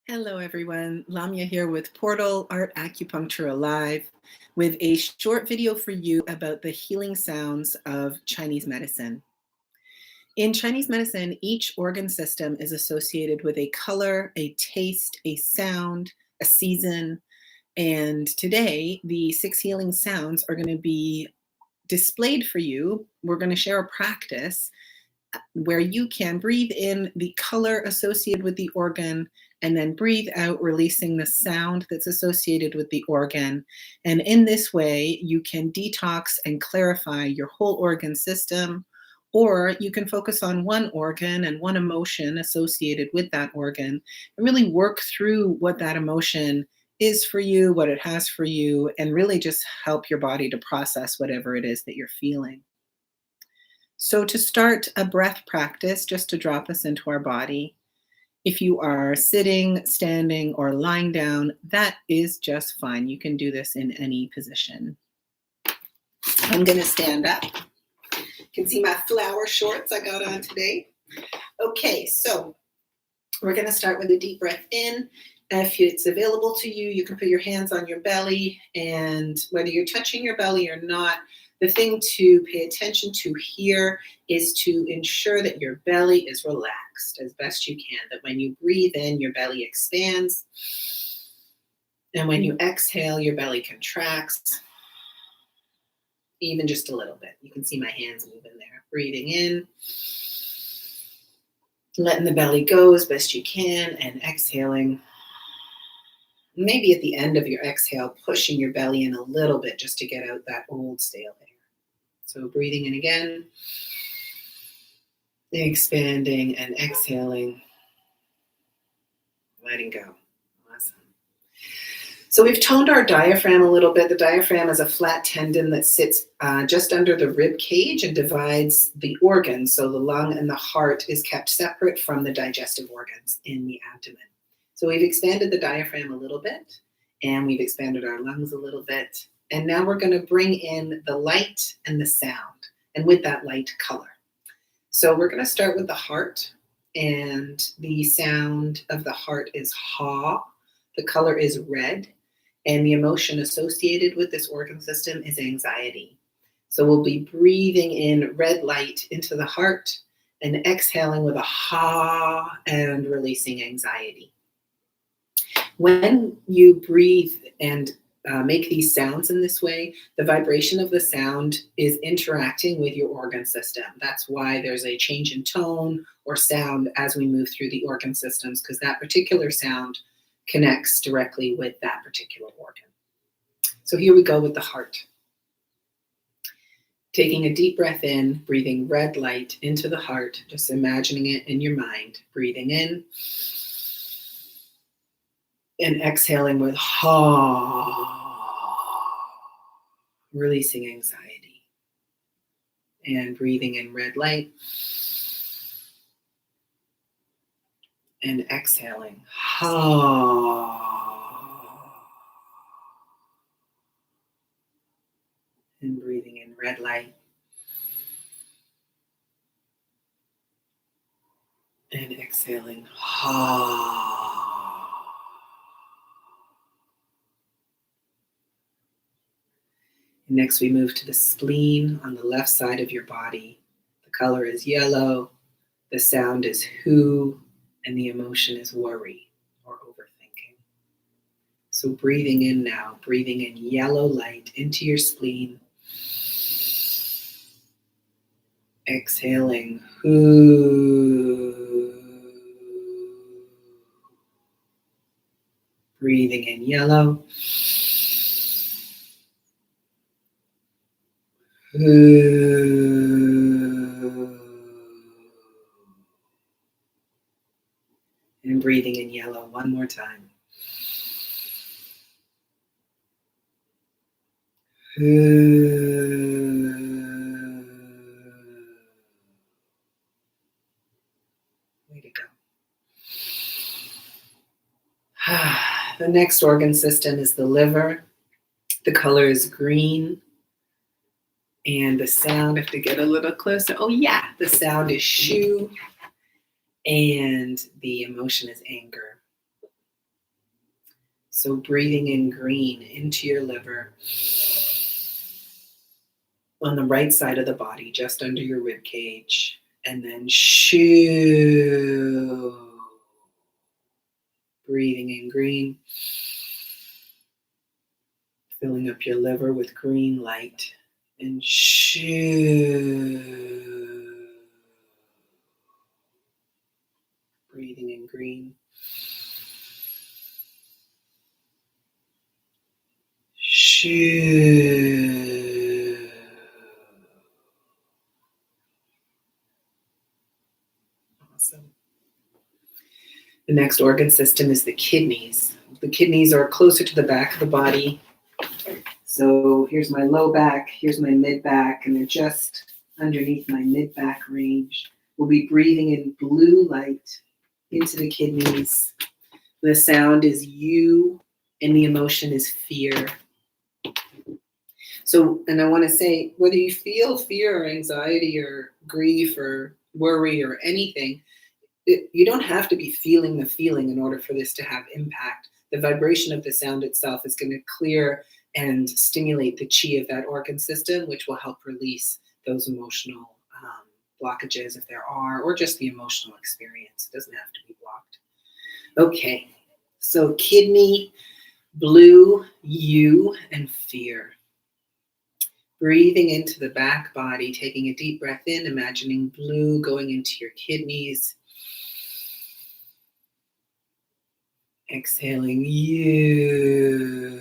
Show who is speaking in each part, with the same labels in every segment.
Speaker 1: Hello, everyone. Lamia here with Portal Art Acupuncture Alive with a short video for you about the healing sounds of Chinese medicine. In Chinese medicine, each organ system is associated with a color, a taste, a sound, a season. And today, the 6 healing sounds are going to be displayed for you. We're going to share a practice where you can breathe in the color associated with the organ and then breathe out, releasing the sound that's associated with the organ. And in this way, you can detox and clarify your whole organ system, or you can focus on one organ and one emotion associated with that organ and really work through what that emotion is for you, what it has for you, and really just help your body to process whatever it is that you're feeling. So to start a breath practice, just to drop us into our body, if you are sitting, standing, or lying down, that is just fine. You can do this in any position. I'm going to stand up. You can see my flower shorts I got on today. Okay, so we're going to start with a deep breath in. If it's available to you, you can put your hands on your belly, and whether you're touching your belly or not, the thing to pay attention to here is to ensure that your belly is relaxed as best you can, that when you breathe in, your belly expands, and when you exhale, your belly contracts, even just a little bit. You can see my hands moving there. Breathing in, letting the belly go as best you can, and exhaling. Maybe at the end of your exhale, pushing your belly in a little bit just to get out that old stale air. So breathing in again, expanding and exhaling, letting go. Awesome. So we've toned our diaphragm a little bit. The diaphragm is a flat tendon that sits just under the rib cage and divides the organs. So the lung and the heart is kept separate from the digestive organs in the abdomen. So we've expanded the diaphragm a little bit, and we've expanded our lungs a little bit. And now we're going to bring in the light and the sound, and with that light, color. So we're going to start with the heart, and the sound of the heart is ha. The color is red, and the emotion associated with this organ system is anxiety. So we'll be breathing in red light into the heart and exhaling with a ha and releasing anxiety. When you breathe and make these sounds in this way, the vibration of the sound is interacting with your organ system. That's why there's a change in tone or sound as we move through the organ systems, because that particular sound connects directly with that particular organ. So here we go with the heart. Taking a deep breath in, breathing red light into the heart, just imagining it in your mind, breathing in, and exhaling with ha, releasing anxiety. And breathing in red light. And exhaling ha. And breathing in red light. And exhaling ha. Next, we move to the spleen on the left side of your body. The color is yellow, the sound is who, and the emotion is worry or overthinking. So breathing in now, breathing in yellow light into your spleen. Exhaling who. Breathing in yellow. And breathing in yellow one more time. Way to go. The next organ system is the liver. The color is green. And the sound, I have to get a little closer. Oh yeah, the sound is shu. And the emotion is anger. So breathing in green into your liver on the right side of the body, just under your rib cage, and then shoo. Breathing in green, filling up your liver with green light, and shoo. Breathing in green. Shoo. Awesome. The next organ system is the kidneys. The kidneys are closer to the back of the body. So here's my low back, here's my mid back, and they're just underneath my mid back range. We'll be breathing in blue light into the kidneys. The sound is you, and the emotion is fear. So, and I want to say, whether you feel fear or anxiety or grief or worry or anything, you don't have to be feeling the feeling in order for this to have impact. The vibration of the sound itself is going to clear and stimulate the chi of that organ system, which will help release those emotional blockages if there are, or just the emotional experience. It doesn't have to be blocked. Okay, so kidney, blue, you, and fear. Breathing into the back body, taking a deep breath in, imagining blue going into your kidneys. Exhaling you.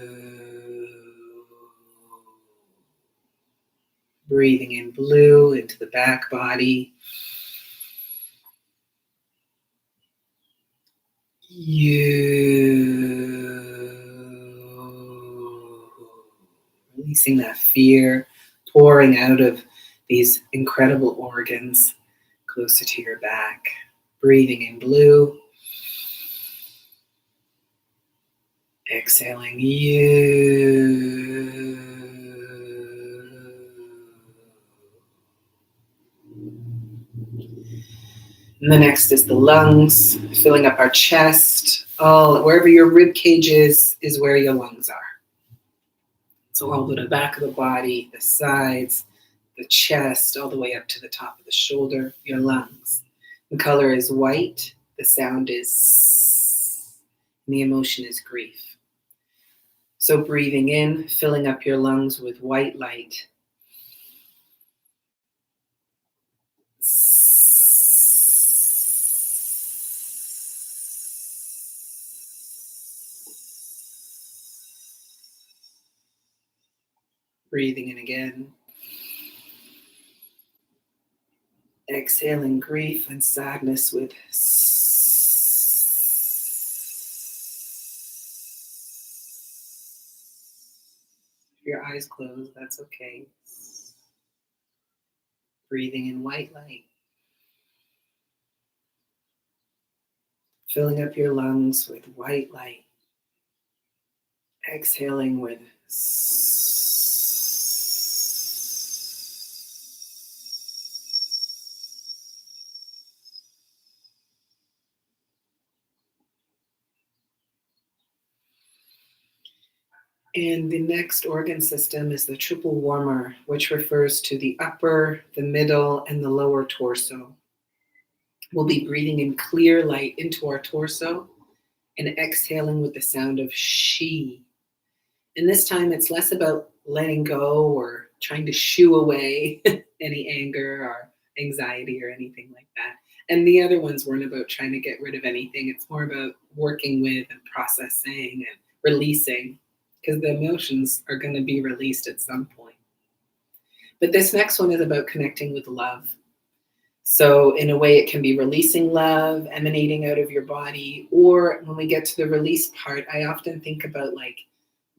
Speaker 1: Breathing in blue into the back body. You. Releasing that fear, pouring out of these incredible organs closer to your back. Breathing in blue. Exhaling you. And the next is the lungs, filling up our chest. All wherever your rib cage is where your lungs are. So all the back of the body, the sides, the chest, all the way up to the top of the shoulder, your lungs. The color is white. The sound is, and the emotion is grief. So breathing in, filling up your lungs with white light. Breathing in again. Exhaling grief and sadness with your eyes closed, that's okay. Breathing in white light. Filling up your lungs with white light. Exhaling with and the next organ system is the triple warmer, which refers to the upper, the middle, and the lower torso. We'll be breathing in clear light into our torso and exhaling with the sound of she. And this time it's less about letting go or trying to shoo away any anger or anxiety or anything like that. And the other ones weren't about trying to get rid of anything. It's more about working with and processing and releasing, because the emotions are going to be released at some point. But this next one is about connecting with love. So in a way, it can be releasing love, emanating out of your body, or when we get to the release part, I often think about like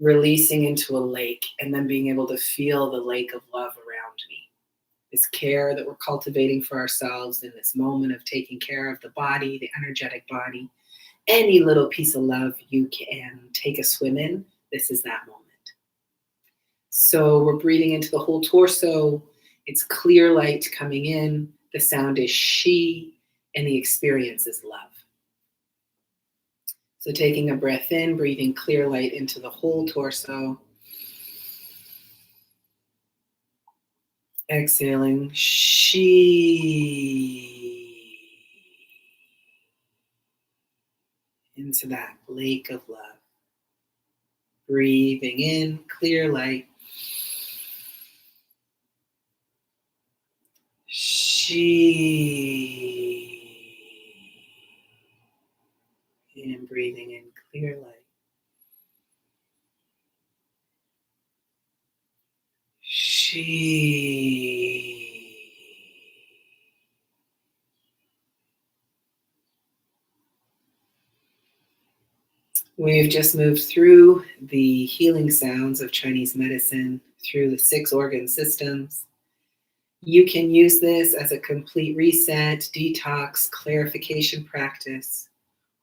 Speaker 1: releasing into a lake and then being able to feel the lake of love around me. This care that we're cultivating for ourselves in this moment of taking care of the body, the energetic body. Any little piece of love you can take a swim in, this is that moment. So we're breathing into the whole torso. It's clear light coming in. The sound is she, and the experience is love. So taking a breath in, breathing clear light into the whole torso. Exhaling, into that lake of love. Breathing in, clear light. And breathing in, clear light. We've just moved through the healing sounds of Chinese medicine, through the 6 organ systems. You can use this as a complete reset, detox, clarification practice.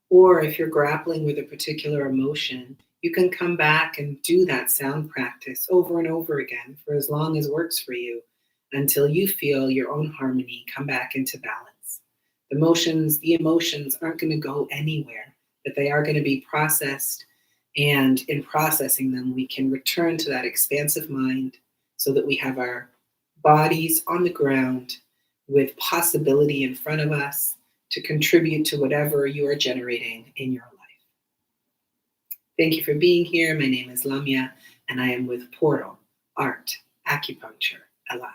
Speaker 1: Or if you're grappling with a particular emotion, you can come back and do that sound practice over and over again for as long as works for you until you feel your own harmony come back into balance. The emotions aren't going to go anywhere, but they are going to be processed. And in processing them, we can return to that expansive mind so that we have our bodies on the ground with possibility in front of us to contribute to whatever you are generating in your life. Thank you for being here. My name is Lamia, and I am with Portal Art Acupuncture Alive.